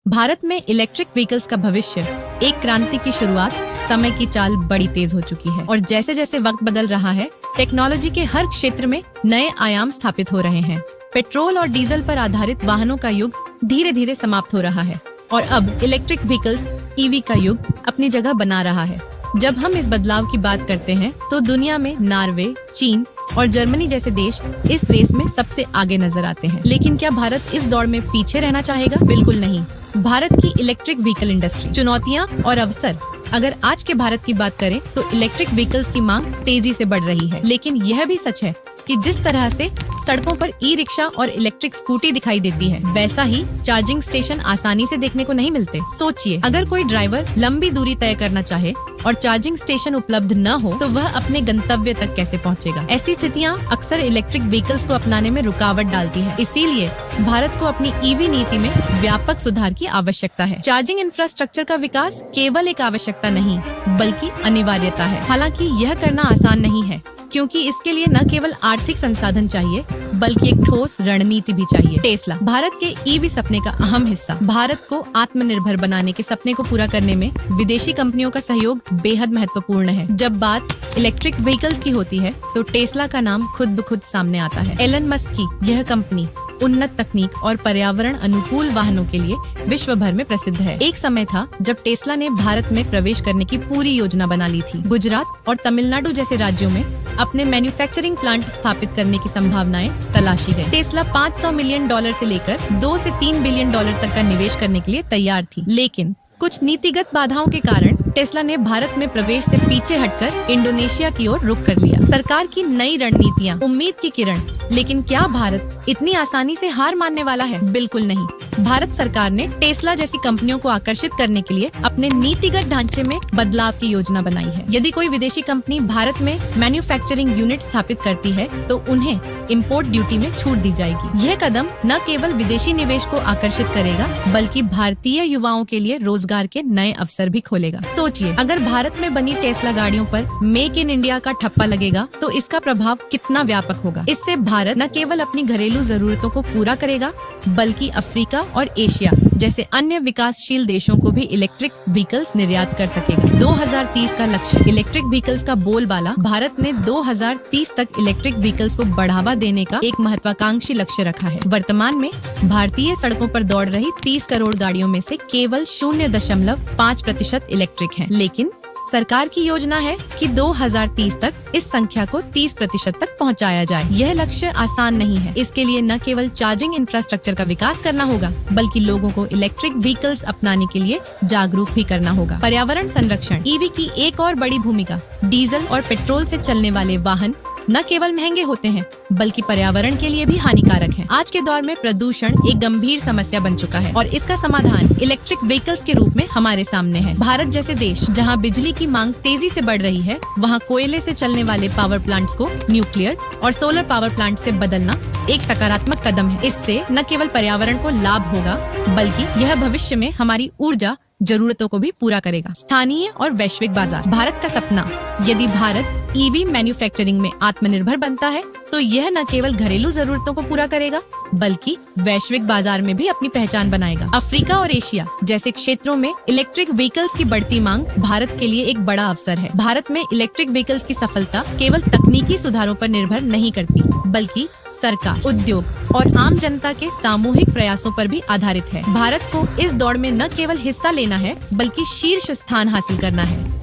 भारत में electric vehicles का भविष्य, एक क्रांति की शुरुआत। समय की चाल बड़ी तेज हो चुकी है और जैसे जैसे वक्त बदल रहा है, टेक्नोलॉजी के हर क्षेत्र में नए आयाम स्थापित हो रहे हैं। पेट्रोल और डीजल पर आधारित वाहनों का युग धीरे धीरे समाप्त हो रहा है और अब इलेक्ट्रिक व्हीकल्स ईवी का युग अपनी जगह बना रहा है। जब हम इस बदलाव की बात करते हैं तो दुनिया में नॉर्वे, चीन और जर्मनी जैसे देश इस रेस में सबसे आगे नजर आते हैं। लेकिन क्या भारत इस दौड़ में पीछे रहना चाहेगा? बिल्कुल नहीं। भारत की इलेक्ट्रिक व्हीकल इंडस्ट्री, चुनौतियां और अवसर। अगर आज के भारत की बात करें तो इलेक्ट्रिक व्हीकल्स की मांग तेजी से बढ़ रही है, लेकिन यह भी सच है कि जिस तरह से सड़कों पर ई रिक्शा और इलेक्ट्रिक स्कूटी दिखाई देती है, वैसा ही चार्जिंग स्टेशन आसानी से देखने को नहीं मिलते। सोचिए, अगर कोई ड्राइवर लंबी दूरी तय करना चाहे और चार्जिंग स्टेशन उपलब्ध न हो तो वह अपने गंतव्य तक कैसे पहुंचेगा? ऐसी स्थितियां अक्सर इलेक्ट्रिक व्हीकल्स को अपनाने में रुकावट डालती है। इसीलिए भारत को अपनी ईवी नीति में व्यापक सुधार की आवश्यकता है। चार्जिंग इंफ्रास्ट्रक्चर का विकास केवल एक आवश्यकता नहीं, बल्कि अनिवार्यता है। हालांकि यह करना आसान नहीं है, क्योंकि इसके लिए न केवल आर्थिक संसाधन चाहिए, बल्कि एक ठोस रणनीति भी चाहिए। टेस्ला, भारत के ईवी सपने का अहम हिस्सा। भारत को आत्मनिर्भर बनाने के सपने को पूरा करने में विदेशी कंपनियों का सहयोग बेहद महत्वपूर्ण है। जब बात इलेक्ट्रिक व्हीकल्स की होती है तो टेस्ला का नाम खुद ब खुद सामने आता है। एलन मस्क की यह कंपनी उन्नत तकनीक और पर्यावरण अनुकूल वाहनों के लिए विश्व भर में प्रसिद्ध है। एक समय था जब टेस्ला ने भारत में प्रवेश करने की पूरी योजना बना ली थी। गुजरात और तमिलनाडु जैसे राज्यों में अपने मैन्युफैक्चरिंग प्लांट स्थापित करने की संभावनाएं तलाशी गई। टेस्ला $500 मिलियन से लेकर 2 से 3 बिलियन डॉलर तक का निवेश करने के लिए तैयार थी, लेकिन कुछ नीतिगत बाधाओं के कारण टेस्ला ने भारत में प्रवेश से पीछे हटकर इंडोनेशिया की ओर रुख कर लिया। सरकार की नई रणनीतियां, उम्मीद की किरण। लेकिन क्या भारत इतनी आसानी से हार मानने वाला है? बिल्कुल नहीं। भारत सरकार ने टेस्ला जैसी कंपनियों को आकर्षित करने के लिए अपने नीतिगत ढांचे में बदलाव की योजना बनाई है। यदि कोई विदेशी कंपनी भारत में मैन्युफैक्चरिंग यूनिट स्थापित करती है तो उन्हें इम्पोर्ट ड्यूटी में छूट दी जाएगी। यह कदम न केवल विदेशी निवेश को आकर्षित करेगा, बल्कि भारतीय युवाओं के लिए रोजगार के नए अवसर भी खोलेगा। सोचिए, अगर भारत में बनी टेस्ला गाड़ियों पर मेक इन इंडिया का ठप्पा लगेगा तो इसका प्रभाव कितना व्यापक होगा। इससे भारत न केवल अपनी घरेलू जरूरतों को पूरा करेगा, बल्कि अफ्रीका और एशिया जैसे अन्य विकासशील देशों को भी इलेक्ट्रिक व्हीकल्स निर्यात कर सकेगा। 2030 का लक्ष्य, इलेक्ट्रिक व्हीकल्स का बोलबाला। भारत ने 2030 तक इलेक्ट्रिक व्हीकल्स को बढ़ावा देने का एक महत्वाकांक्षी लक्ष्य रखा है। वर्तमान में भारतीय सड़कों पर दौड़ रही 30 करोड़ गाड़ियों में से केवल 0.5% इलेक्ट्रिक है, लेकिन सरकार की योजना है कि 2030 तक इस संख्या को 30% तक पहुंचाया जाए। यह लक्ष्य आसान नहीं है। इसके लिए न केवल चार्जिंग इंफ्रास्ट्रक्चर का विकास करना होगा, बल्कि लोगों को इलेक्ट्रिक व्हीकल्स अपनाने के लिए जागरूक भी करना होगा। पर्यावरण संरक्षण, ईवी की एक और बड़ी भूमिका। डीजल और पेट्रोल से चलने वाले वाहन न केवल महंगे होते हैं, बल्कि पर्यावरण के लिए भी हानिकारक हैं। आज के दौर में प्रदूषण एक गंभीर समस्या बन चुका है और इसका समाधान इलेक्ट्रिक व्हीकल्स के रूप में हमारे सामने है। भारत जैसे देश जहां बिजली की मांग तेजी से बढ़ रही है, वहां कोयले से चलने वाले पावर प्लांट्स को न्यूक्लियर और सोलर पावर प्लांट से बदलना एक सकारात्मक कदम है। इससे न केवल पर्यावरण को लाभ होगा, बल्कि यह भविष्य में हमारी ऊर्जा जरूरतों को भी पूरा करेगा। स्थानीय और वैश्विक बाजार, भारत का सपना। यदि भारत ईवी मैन्युफैक्चरिंग में आत्मनिर्भर बनता है तो यह न केवल घरेलू जरूरतों को पूरा करेगा, बल्कि वैश्विक बाजार में भी अपनी पहचान बनाएगा। अफ्रीका और एशिया जैसे क्षेत्रों में इलेक्ट्रिक व्हीकल्स की बढ़ती मांग भारत के लिए एक बड़ा अवसर है। भारत में इलेक्ट्रिक व्हीकल्स की सफलता केवल तकनीकी सुधारों पर निर्भर नहीं करती, बल्कि सरकार, उद्योग और आम जनता के सामूहिक प्रयासों पर भी आधारित है। भारत को इस दौड़ में न केवल हिस्सा लेना है, बल्कि शीर्ष स्थान हासिल करना है।